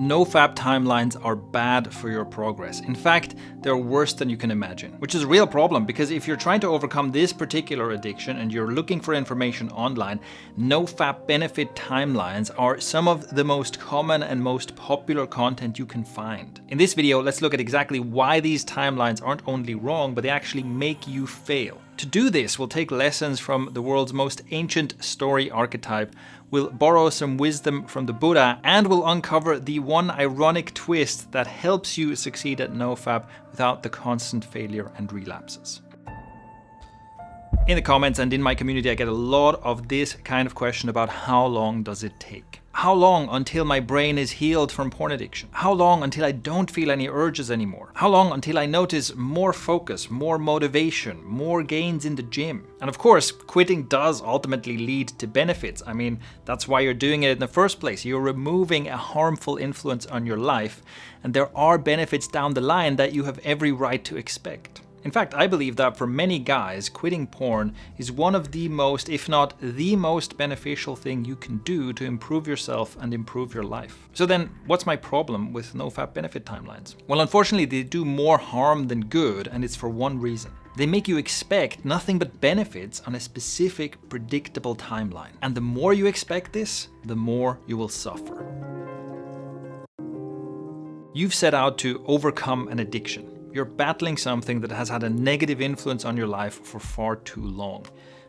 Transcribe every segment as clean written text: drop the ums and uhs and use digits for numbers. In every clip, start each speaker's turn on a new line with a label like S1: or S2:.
S1: NoFap timelines are bad for your progress. In fact, they're worse than you can imagine, which is a real problem because if you're trying to overcome this particular addiction and you're looking for information online, NoFap Benefit Timelines are some of the most common and most popular content you can find. In this video, let's look at exactly why these timelines aren't only wrong, but they actually make you fail. To do this, we'll take lessons from the world's most ancient story archetype, we'll borrow some wisdom from the Buddha, and we'll uncover the one ironic twist that helps you succeed at NoFap without the constant failure and relapses. In the comments and in my community, I get a lot of this kind of question about how long does it take? How long until my brain is healed from porn addiction? How long until I don't feel any urges anymore? How long until I notice more focus, more motivation, more gains in the gym? And of course, quitting does ultimately lead to benefits. I mean, that's why you're doing it in the first place. You're removing a harmful influence on your life, and there are benefits down the line that you have every right to expect. In fact, I believe that for many guys, quitting porn is one of the most, if not the most beneficial thing you can do to improve yourself and improve your life. So then, what's my problem with NoFap Benefit Timelines? Well, unfortunately, they do more harm than good, and it's for one reason. They make you expect nothing but benefits on a specific, predictable timeline. And the more you expect this, the more you will suffer. You've set out to overcome an addiction. You're battling something that has had a negative influence on your life for far too long.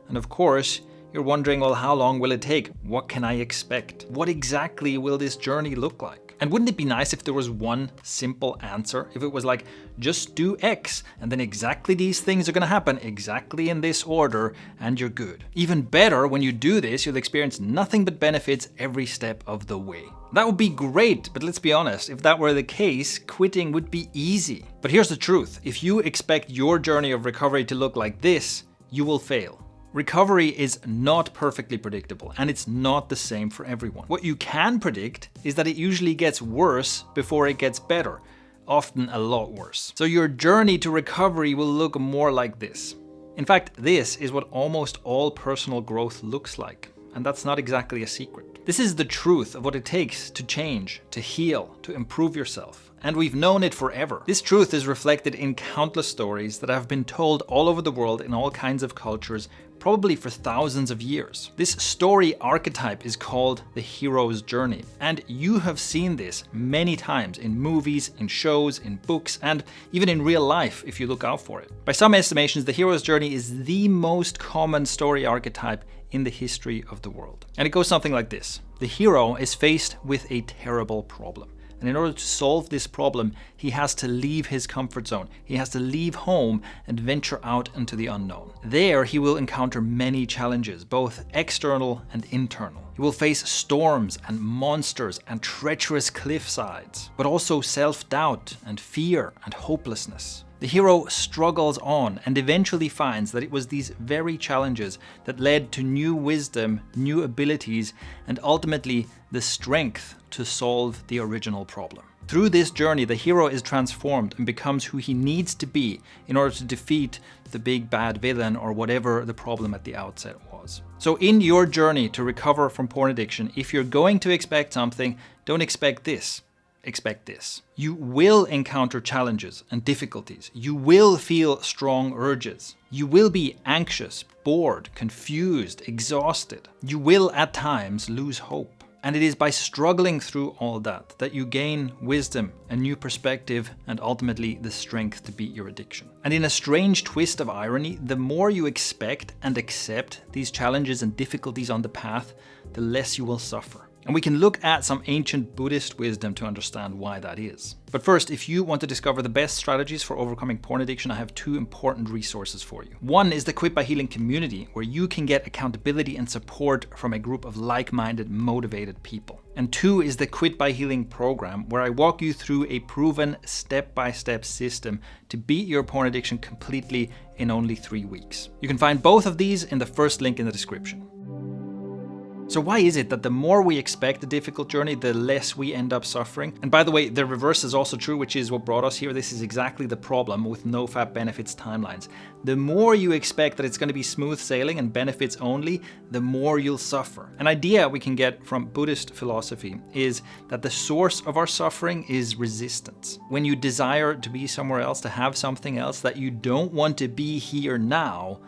S1: And of course, you're wondering, well, how long will it take? What can I expect? What exactly will this journey look like? And wouldn't it be nice if there was one simple answer? If it was like, just do X, and then exactly these things are gonna happen exactly in this order, and you're good. Even better, when you do this, you'll experience nothing but benefits every step of the way. That would be great, but let's be honest, if that were the case, quitting would be easy. But here's the truth, if you expect your journey of recovery to look like this, you will fail. Recovery is not perfectly predictable, and it's not the same for everyone. What you can predict is that it usually gets worse before it gets better, often a lot worse. So your journey to recovery will look more like this. In fact, this is what almost all personal growth looks like, and that's not exactly a secret. This is the truth of what it takes to change, to heal, to improve yourself. And we've known it forever. This truth is reflected in countless stories that have been told all over the world in all kinds of cultures, probably for thousands of years. This story archetype is called the hero's journey. And you have seen this many times in movies, in shows, in books, and even in real life if you look out for it. By some estimations, the hero's journey is the most common story archetype in the history of the world. And it goes something like this. The hero is faced with a terrible problem. And in order to solve this problem, he has to leave his comfort zone. He has to leave home and venture out into the unknown. There, he will encounter many challenges, both external and internal. He will face storms and monsters and treacherous cliff sides, but also self-doubt and fear and hopelessness. The hero struggles on and eventually finds that it was these very challenges that led to new wisdom, new abilities, and ultimately the strength to solve the original problem. Through this journey, the hero is transformed and becomes who he needs to be in order to defeat the big bad villain or whatever the problem at the outset was. So in your journey to recover from porn addiction, if you're going to expect something, don't expect this. Expect this. You will encounter challenges and difficulties. You will feel strong urges. You will be anxious, bored, confused, exhausted. You will at times lose hope. And it is by struggling through all that that you gain wisdom, a new perspective, and ultimately the strength to beat your addiction. And in a strange twist of irony, the more you expect and accept these challenges and difficulties on the path, the less you will suffer. And we can look at some ancient Buddhist wisdom to understand why that is. But first, if you want to discover the best strategies for overcoming porn addiction, I have two important resources for you. One is the Quit by Healing community, where you can get accountability and support from a group of like-minded, motivated people. And two is the Quit by Healing program, where I walk you through a proven step-by-step system to beat your porn addiction completely in only 3 weeks. You can find both of these in the first link in the description. So why is it that the more we expect a difficult journey, the less we end up suffering? And by the way, the reverse is also true, which is what brought us here. This is exactly the problem with NoFap Benefits Timelines. The more you expect that it's going to be smooth sailing and benefits only, the more you'll suffer. An idea we can get from Buddhist philosophy is that the source of our suffering is resistance. When you desire to be somewhere else, to have something else that you don't want to be here now,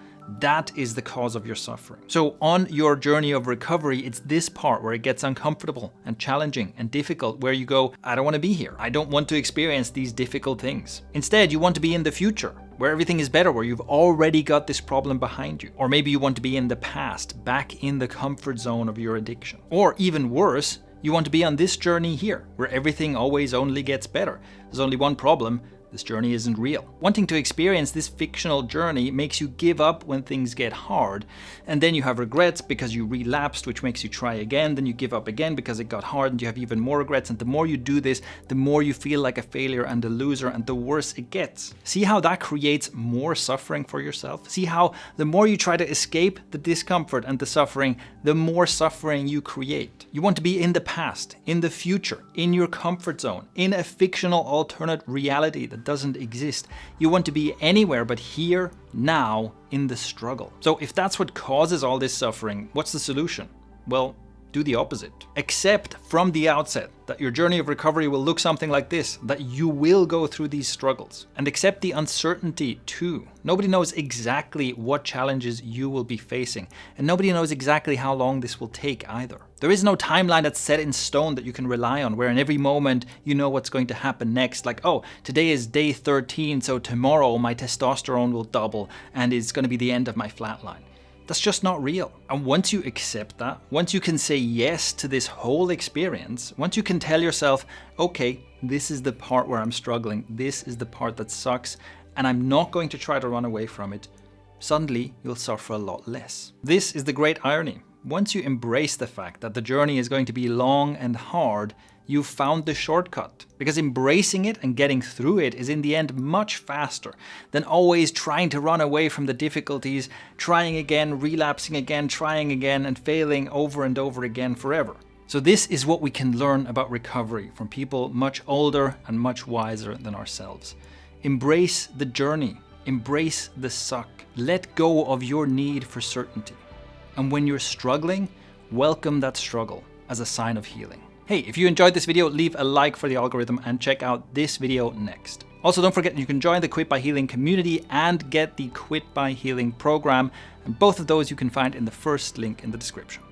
S1: that is the cause of your suffering. So on your journey of recovery, it's this part where it gets uncomfortable and challenging and difficult, where you go, I don't want to be here. I don't want to experience these difficult things. Instead, you want to be in the future, where everything is better, where you've already got this problem behind you. Or maybe you want to be in the past, back in the comfort zone of your addiction. Or even worse, you want to be on this journey here, where everything always only gets better. There's only one problem. This journey isn't real. Wanting to experience this fictional journey makes you give up when things get hard, and then you have regrets because you relapsed, which makes you try again, then you give up again because it got hard and you have even more regrets, and the more you do this, the more you feel like a failure and a loser, and the worse it gets. See how that creates more suffering for yourself? See how the more you try to escape the discomfort and the suffering, the more suffering you create. You want to be in the past, in the future, in your comfort zone, in a fictional alternate reality that doesn't exist. You want to be anywhere but here, now, in the struggle. So if that's what causes all this suffering, what's the solution? Well, do the opposite. Accept from the outset that your journey of recovery will look something like this, that you will go through these struggles. And accept the uncertainty too. Nobody knows exactly what challenges you will be facing, and nobody knows exactly how long this will take either. There is no timeline that's set in stone that you can rely on, where in every moment you know what's going to happen next. Like, oh, today is day 13, so tomorrow my testosterone will double and it's going to be the end of my flatline. That's just not real. And once you accept that, once you can say yes to this whole experience, once you can tell yourself, okay, this is the part where I'm struggling, this is the part that sucks, and I'm not going to try to run away from it, suddenly you'll suffer a lot less. This is the great irony. Once you embrace the fact that the journey is going to be long and hard, you've found the shortcut. Because embracing it and getting through it is in the end much faster than always trying to run away from the difficulties, trying again, relapsing again, trying again, and failing over and over again forever. So this is what we can learn about recovery from people much older and much wiser than ourselves. Embrace the journey. Embrace the suck. Let go of your need for certainty. And when you're struggling, welcome that struggle as a sign of healing. Hey, if you enjoyed this video, leave a like for the algorithm and check out this video next. Also, don't forget you can join the Quit by Healing community and get the Quit by Healing program, and both of those you can find in the first link in the description.